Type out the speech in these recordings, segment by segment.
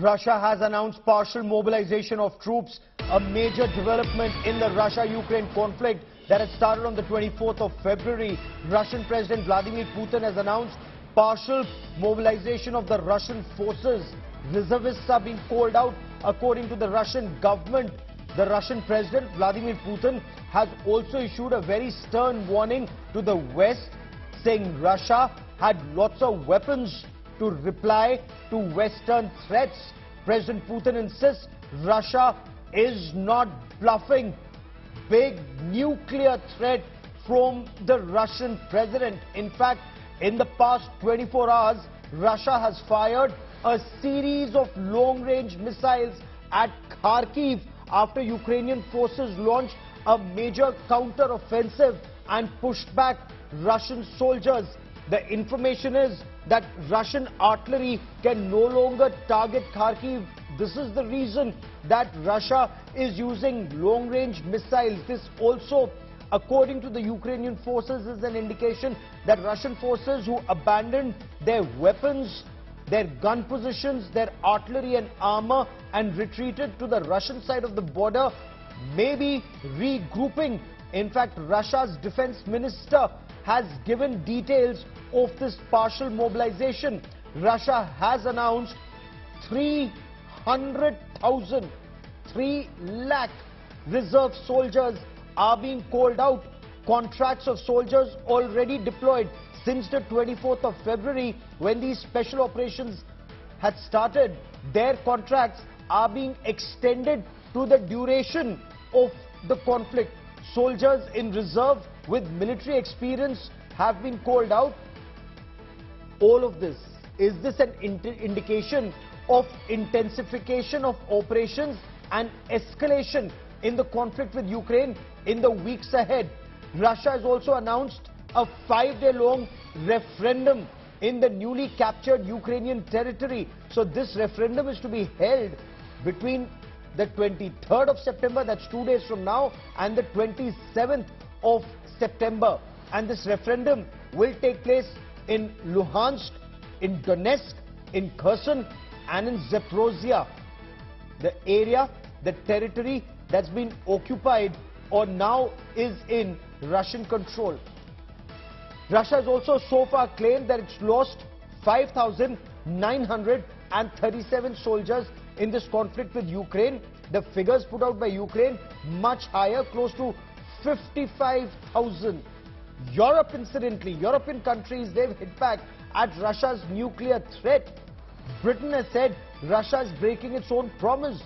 Russia has announced partial mobilization of troops, a major development in the Russia-Ukraine conflict that had started on the 24th of February. Russian President Vladimir Putin has announced partial mobilization of the Russian forces. Reservists are being called out according to the Russian government. The Russian President Vladimir Putin has also issued a very stern warning to the West, saying Russia had lots of weapons to reply to Western threats. President Putin insists Russia is not bluffing. Big nuclear threat from the Russian president. In fact, in the past 24 hours, Russia has fired a series of long-range missiles at Kharkiv after Ukrainian forces launched a major counter-offensive and pushed back Russian soldiers. The information is that Russian artillery can no longer target Kharkiv. This is the reason that Russia is using long-range missiles. This also, according to the Ukrainian forces, is an indication that Russian forces who abandoned their weapons, their gun positions, their artillery and armor and retreated to the Russian side of the border may be regrouping. In fact, Russia's defense minister has given details of this partial mobilization. Russia has announced 300,000, 3 lakh reserve soldiers are being called out. Contracts of soldiers already deployed since the 24th of February when these special operations had started. Their contracts are being extended to the duration of the conflict. Soldiers in reserve with military experience have been called out. All of this, is this an indication of intensification of operations and escalation in the conflict with Ukraine in the weeks ahead? Russia has also announced a 5-day-long referendum in the newly captured Ukrainian territory. So this referendum is to be held between the 23rd of September, that's 2 days from now, and the 27th of September. And this referendum will take place in Luhansk, in Donetsk, in Kherson, and in Zaporozhye. The area, the territory that's been occupied or now is in Russian control. Russia has also so far claimed that it's lost 5,937 soldiers in this conflict with Ukraine. The figures put out by Ukraine much higher, close to 55,000. Europe, incidentally, European countries, they've hit back at Russia's nuclear threat. Britain has said Russia is breaking its own promise.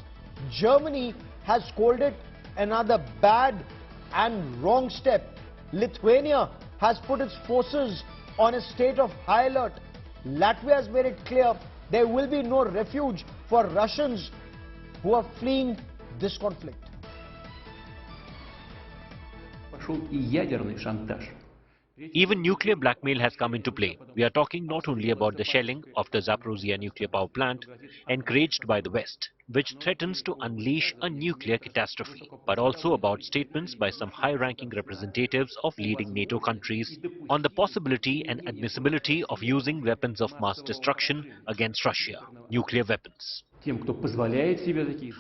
Germany has called it another bad and wrong step. Lithuania has put its forces on a state of high alert. Latvia has made it clear there will be no refuge for Russians who are fleeing this conflict. Even nuclear blackmail has come into play. We are talking not only about the shelling of the Zaporozhye nuclear power plant, encouraged by the West, which threatens to unleash a nuclear catastrophe, but also about statements by some high-ranking representatives of leading NATO countries on the possibility and admissibility of using weapons of mass destruction against Russia, nuclear weapons.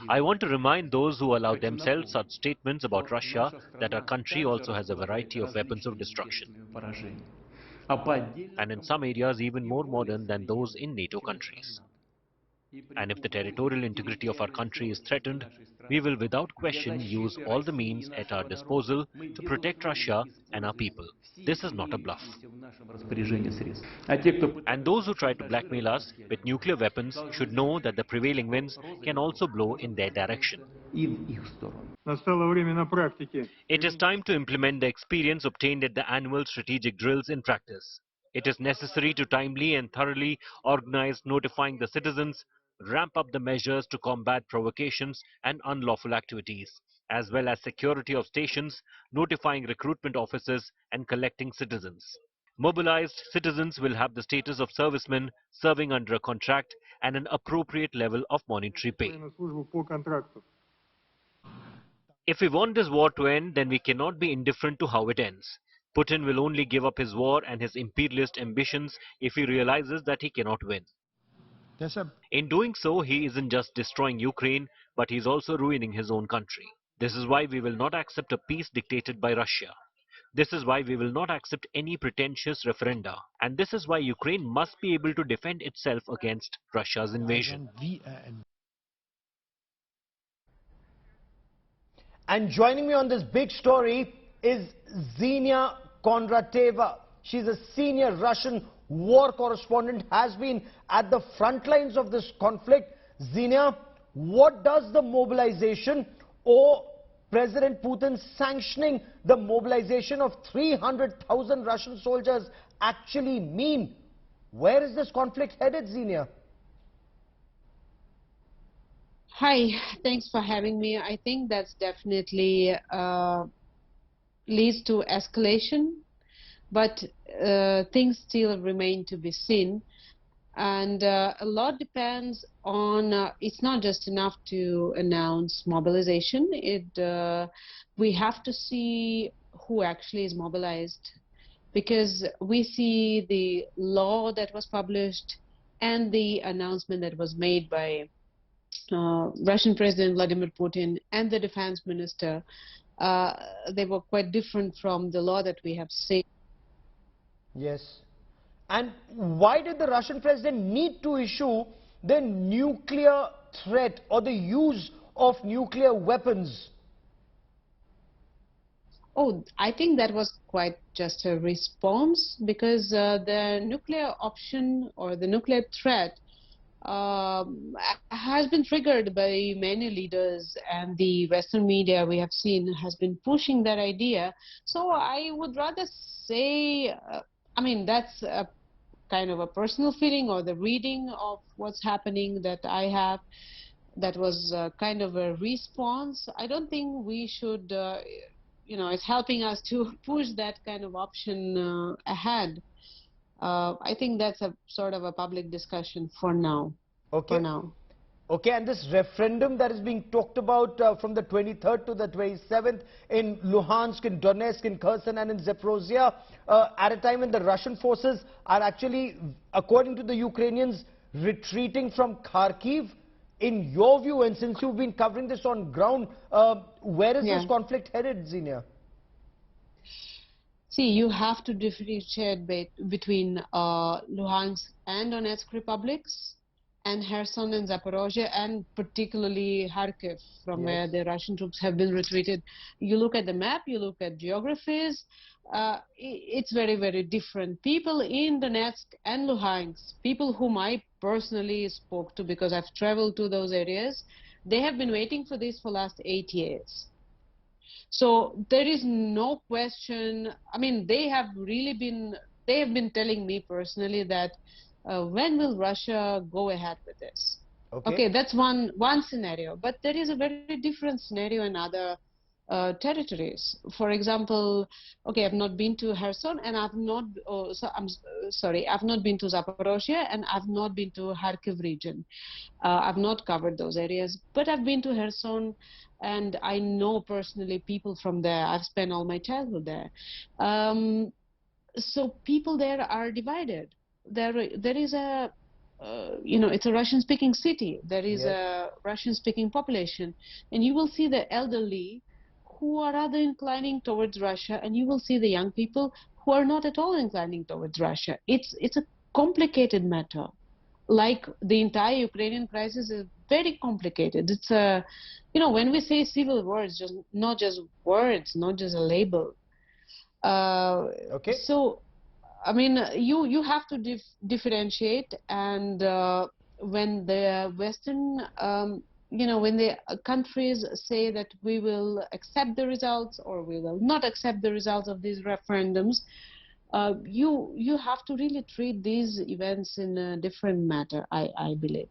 I want to remind those who allow themselves such statements about Russia that our country also has a variety of weapons of destruction, and in some areas even more modern than those in NATO countries. And if the territorial integrity of our country is threatened, we will without question use all the means at our disposal to protect Russia and our people. This is not a bluff. And those who try to blackmail us with nuclear weapons should know that the prevailing winds can also blow in their direction. It is time to implement the experience obtained at the annual strategic drills in practice. It is necessary to timely and thoroughly organize notifying the citizens, ramp up the measures to combat provocations and unlawful activities, as well as security of stations, notifying recruitment officers and collecting citizens. Mobilized citizens will have the status of servicemen serving under a contract and an appropriate level of monetary pay. If we want this war to end, then we cannot be indifferent to how it ends. Putin will only give up his war and his imperialist ambitions if he realizes that he cannot win. In doing so, he isn't just destroying Ukraine, but he's also ruining his own country. This is why we will not accept a peace dictated by Russia. This is why we will not accept any pretentious referenda. And this is why Ukraine must be able to defend itself against Russia's invasion. And joining me on this big story is Ksenia Kondratieva. She's a senior Russian war correspondent, has been at the front lines of this conflict. Ksenia, what does the mobilization or President Putin sanctioning the mobilization of 300,000 Russian soldiers actually mean? Where is this conflict headed, Ksenia? Hi, thanks for having me. I think that's definitely leads to escalation, but things still remain to be seen. And a lot depends on, it's not just enough to announce mobilization. We have to see who actually is mobilized, because we see the law that was published and the announcement that was made by Russian President Vladimir Putin and the defense minister. They were quite different from the law that we have seen. Yes. And why did the Russian president need to issue the nuclear threat or the use of nuclear weapons? Oh, I think that was quite just a response, because the nuclear option or the nuclear threat has been triggered by many leaders, and the Western media we have seen has been pushing that idea. So I would rather say, I mean, that's a kind of a personal feeling or the reading of what's happening that I have. That was kind of a response. I don't think we should, it's helping us to push that kind of option ahead. I think that's a sort of a public discussion for now. Okay. For now. Okay, and this referendum that is being talked about from the 23rd to the 27th in Luhansk, in Donetsk, in Kherson and in Zaporozhye, at a time when the Russian forces are actually, according to the Ukrainians, retreating from Kharkiv. In your view, and since you've been covering this on ground, where is this conflict headed, Ksenia? See, you have to differentiate between Luhansk and Donetsk republics, and Kherson and Zaporozhye, and particularly Kharkiv, from where the Russian troops have been retreated. You look at the map, you look at geographies, it's very, very different. People in Donetsk and Luhansk, people whom I personally spoke to, because I've traveled to those areas, they have been waiting for this for the last 8 years. So there is no question. I mean, they have been telling me personally that when will Russia go ahead with this? Okay, that's one scenario. But there is a very different scenario in other territories. For example, okay, I've not been to Kherson, and I've not been to Zaporozhye, and I've not been to Kharkiv region. I've not covered those areas, but I've been to Kherson, and I know personally people from there. I've spent all my childhood there. So people there are divided. There is a, it's a Russian-speaking city. There is a Russian-speaking population, and you will see the elderly who are rather inclining towards Russia, and you will see the young people who are not at all inclining towards Russia. It's a complicated matter. Like the entire Ukrainian crisis is very complicated. It's a, when we say civil war, it's just not just words, not just a label. So, I mean, you have to differentiate, and when the Western, when the countries say that we will accept the results or we will not accept the results of these referendums, you have to really treat these events in a different matter, I believe.